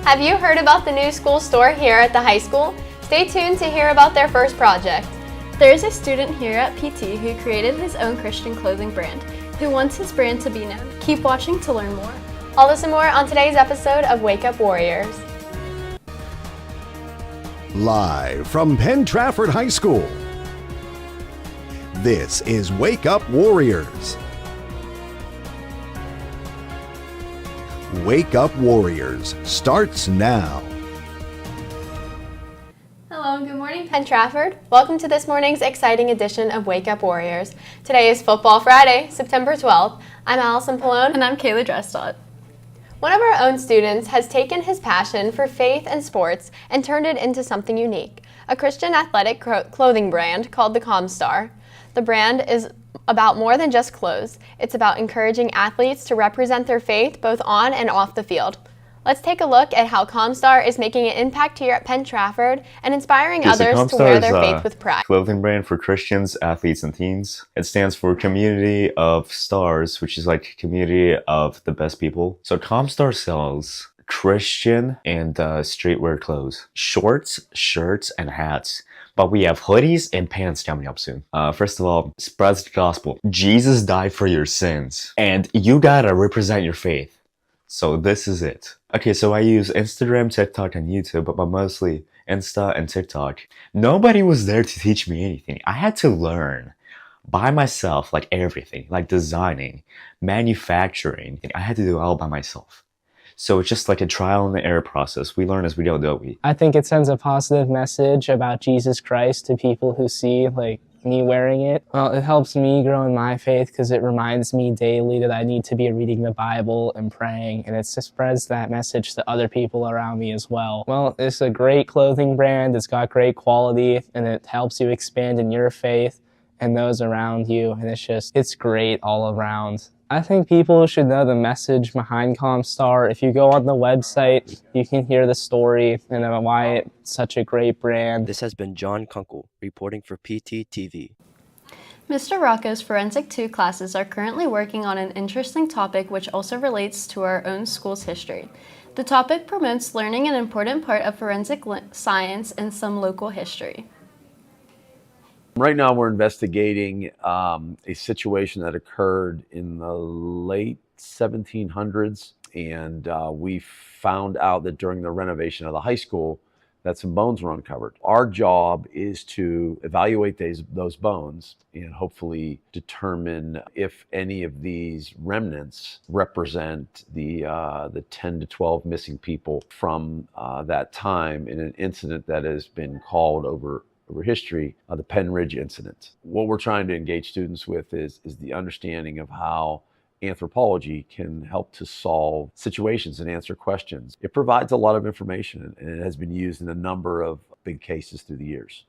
Have you heard about the new school store here at the high school? Stay tuned to hear about their first project. There is a student here at PT who created his own Christian clothing brand, who wants his brand to be known. Keep watching to learn more. All this and more on today's episode of Wake Up Warriors. Live from Penn Trafford High School, this is Wake Up Warriors. Wake Up Warriors starts now. Hello and good morning, Penn Trafford. Welcome to this morning's exciting edition of Wake Up Warriors. Today is Football Friday, September 12th. I'm Allison Pallone. And I'm Kayla Drestott. One of our own students has taken his passion for faith and sports and turned it into something unique, a Christian athletic clothing brand called the Comstar. The brand is about more than just clothes. It's about encouraging athletes to represent their faith both on and off the field. Let's take a look at how Comstar is making an impact here at Penn Trafford and inspiring others to wear their faith with pride. Clothing brand for Christians, athletes, and teens. It stands for Community of Stars, which is like community of the best people. So Comstar sells Christian and streetwear clothes, shorts, shirts, and hats. But we have hoodies and pants coming up soon. First of all, spreads the gospel. Jesus died for your sins, and you gotta represent your faith. So this is it. Okay, so I use Instagram, TikTok, and YouTube, but mostly Insta and TikTok. Nobody was there to teach me anything. I had to learn by myself, like everything, like designing, manufacturing. I had to do it all by myself. So it's just like a trial and error process. We learn as we go, don't we? I think it sends a positive message about Jesus Christ to people who see like me wearing it. Well, it helps me grow in my faith because it reminds me daily that I need to be reading the Bible and praying, and it just spreads that message to other people around me as well. Well, it's a great clothing brand. It's got great quality, and it helps you expand in your faith and those around you, and it's great all around. I think people should know the message behind Comstar. If you go on the website, you can hear the story and why it's such a great brand. This has been John Kunkel reporting for PT TV. Mr. Rocco's Forensic 2 classes are currently working on an interesting topic which also relates to our own school's history. The topic promotes learning an important part of forensic science and some local history. Right now we're investigating a situation that occurred in the late 1700s, and we found out that during the renovation of the high school that some bones were uncovered. Our job is to evaluate those bones and hopefully determine if any of these remnants represent the 10 to 12 missing people from that time in an incident that has been called over history, the Penn Ridge incident. What we're trying to engage students with is the understanding of how anthropology can help to solve situations and answer questions. It provides a lot of information, and it has been used in a number of big cases through the years.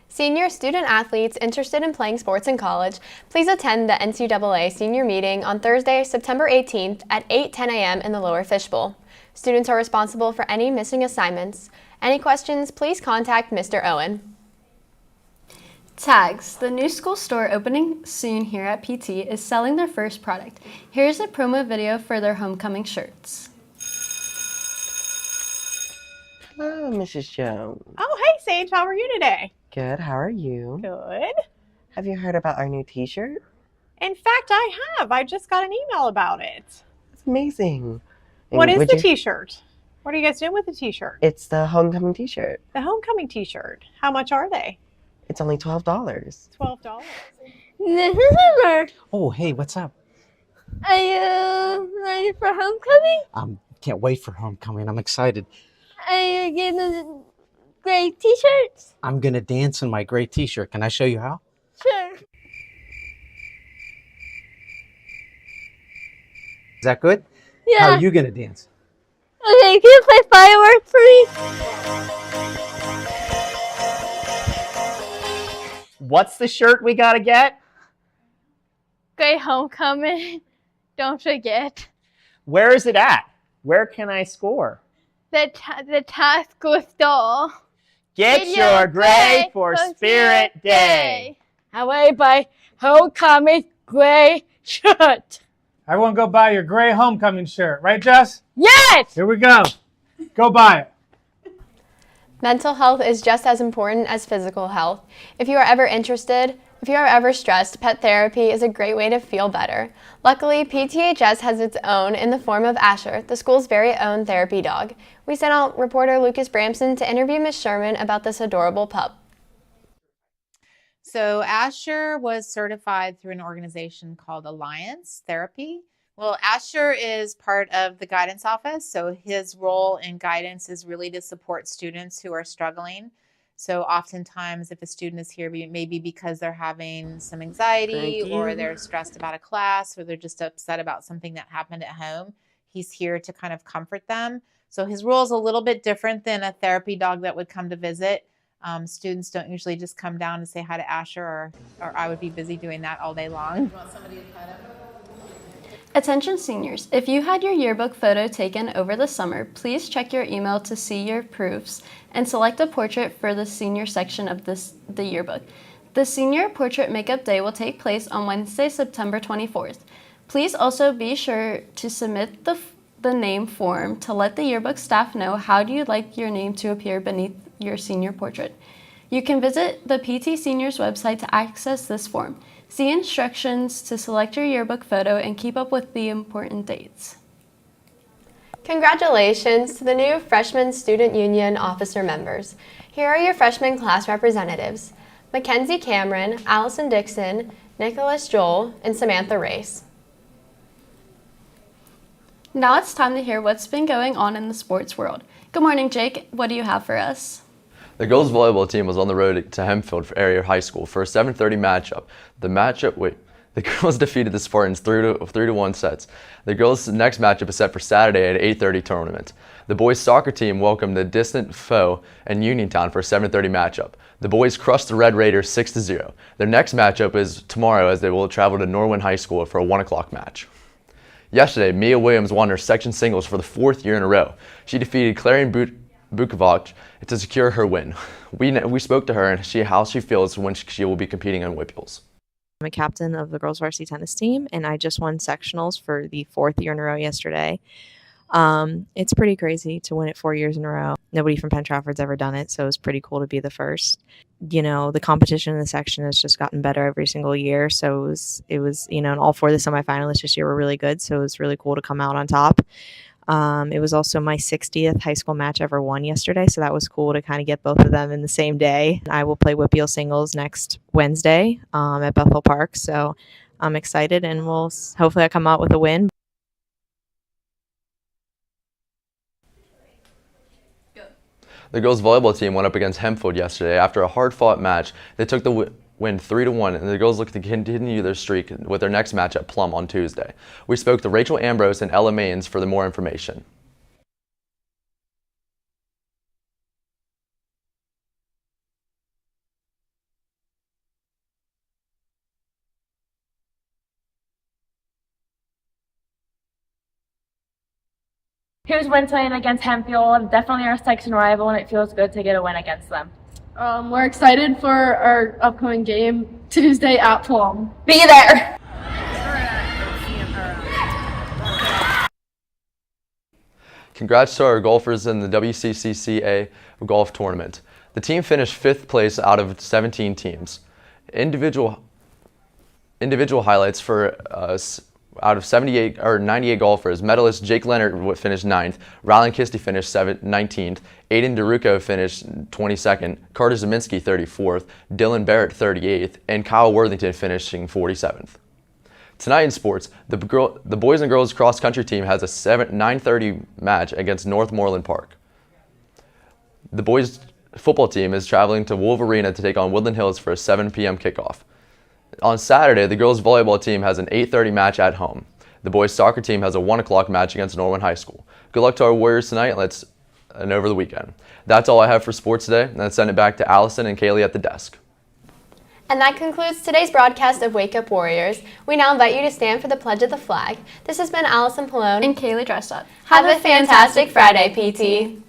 Senior student athletes interested in playing sports in college, please attend the NCAA senior meeting on Thursday, September 18th at 8:10 a.m. in the Lower Fishbowl. Students are responsible for any missing assignments. Any questions, please contact Mr. Owen. Tags, the new school store opening soon here at PT, is selling their first product. Here's a promo video for their homecoming shirts. Hello, Mrs. Jones. Oh, hey, Sage. How are you today? Good. How are you? Good. Have you heard about our new t-shirt? In fact, I have. I just got an email about it. It's amazing. What is the t-shirt? What are you guys doing with the t-shirt? It's the homecoming t-shirt. The homecoming t-shirt. How much are they? It's only $12. $12. This is Summer. Oh, hey, what's up? Are you ready for homecoming? Can't wait for homecoming. I'm excited. Are you getting great t-shirts? I'm gonna dance in my gray t-shirt. Can I show you how? Sure. Is that good? Yeah. How are you gonna dance? Okay, can you play fireworks for me? What's the shirt we gotta get? Great homecoming. Don't forget. Where is it at? Where can I score? The task store. Get your grade for Spirit Day. Away by homecoming gray shirt. Everyone go buy your gray homecoming shirt. Right, Jess? Yes! Here we go. Go buy it. Mental health is just as important as physical health. If you are ever stressed, pet therapy is a great way to feel better. Luckily, PTHS has its own in the form of Asher, the school's very own therapy dog. We sent out reporter Lucas Bramson to interview Miss Sherman about this adorable pup. So Asher was certified through an organization called Alliance Therapy. Well, Asher is part of the guidance office, so his role in guidance is really to support students who are struggling. So oftentimes if a student is here, maybe because they're having some anxiety or they're stressed about a class or they're just upset about something that happened at home, he's here to kind of comfort them. So his role is a little bit different than a therapy dog that would come to visit. Students don't usually just come down and say hi to Asher, or I would be busy doing that all day long. You want somebody to pet him? Attention seniors, if you had your yearbook photo taken over the summer, please check your email to see your proofs and select a portrait for the senior section of the yearbook. The Senior Portrait Makeup Day will take place on Wednesday, September 24th. Please also be sure to submit the name form to let the yearbook staff know how you like your name to appear beneath your senior portrait. You can visit the PT Seniors website to access this form. See instructions to select your yearbook photo and keep up with the important dates. Congratulations to the new Freshman Student Union officer members. Here are your freshman class representatives: Mackenzie Cameron, Allison Dixon, Nicholas Joel, and Samantha Race. Now it's time to hear what's been going on in the sports world. Good morning, Jake. What do you have for us? The girls volleyball team was on the road to Hempfield for area high school for a 7:30 matchup. The girls defeated the Spartans 3-1 sets. The girls' next matchup is set for Saturday at 8:30 tournament. The boys' soccer team welcomed the distant foe in Uniontown for a 7:30 matchup. The boys crushed the Red Raiders 6-0. Their next matchup is tomorrow as they will travel to Norwin High School for a 1 o'clock match. Yesterday, Mia Williams won her section singles for the 4th year in a row. She defeated Clarion Bukovac to secure her win. We spoke to her and how she feels when she will be competing in Whippeals. I'm a captain of the girls varsity tennis team, and I just won sectionals for the 4th year in a row yesterday. It's pretty crazy to win it 4 years in a row. Nobody from Penn Trafford's ever done it, so it was pretty cool to be the first. You know, the competition in the section has just gotten better every single year, so it was and all 4 of the semifinalists this year were really good, so it was really cool to come out on top. It was also my 60th high school match ever won yesterday, so that was cool to kind of get both of them in the same day. I will play Whippeal singles next Wednesday at Bethel Park, so I'm excited, and hopefully I come out with a win. The girls' volleyball team went up against Hempfield yesterday. After a hard-fought match, they took the win 3-1, and the girls look to continue their streak with their next match at Plum on Tuesday. We spoke to Rachel Ambrose and Ella Maines for more information. Here's win tonight against Hempfield, definitely our section rival, and it feels good to get a win against them. We're excited for our upcoming game Tuesday at Plum. Be there! Congrats to our golfers in the WCCCA golf tournament. The team finished 5th place out of 17 teams. Individual highlights for out of 98 golfers, medalist Jake Leonard finished 9th, Rylan Kisty finished 19th, Aiden DeRucco finished 22nd, Carter Zeminski 34th, Dylan Barrett 38th, and Kyle Worthington finishing 47th. Tonight in sports, the boys and girls cross country team has a 9:30 match against Northmoreland Park. The boys football team is traveling to Wolf Arena to take on Woodland Hills for a 7 p.m. kickoff. On Saturday, the girls volleyball team has an 8:30 match at home. The boys soccer team has a 1 o'clock match against Norwin High School. Good luck to our Warriors tonight and over the weekend. That's all I have for sports today, and I'll send it back to Allison and Kaylee at the desk. And that concludes today's broadcast of Wake Up Warriors. We now invite you to stand for the Pledge of the Flag. This has been Allison Pallone and Kaylee Dressed Up. Have a fantastic Friday, PT.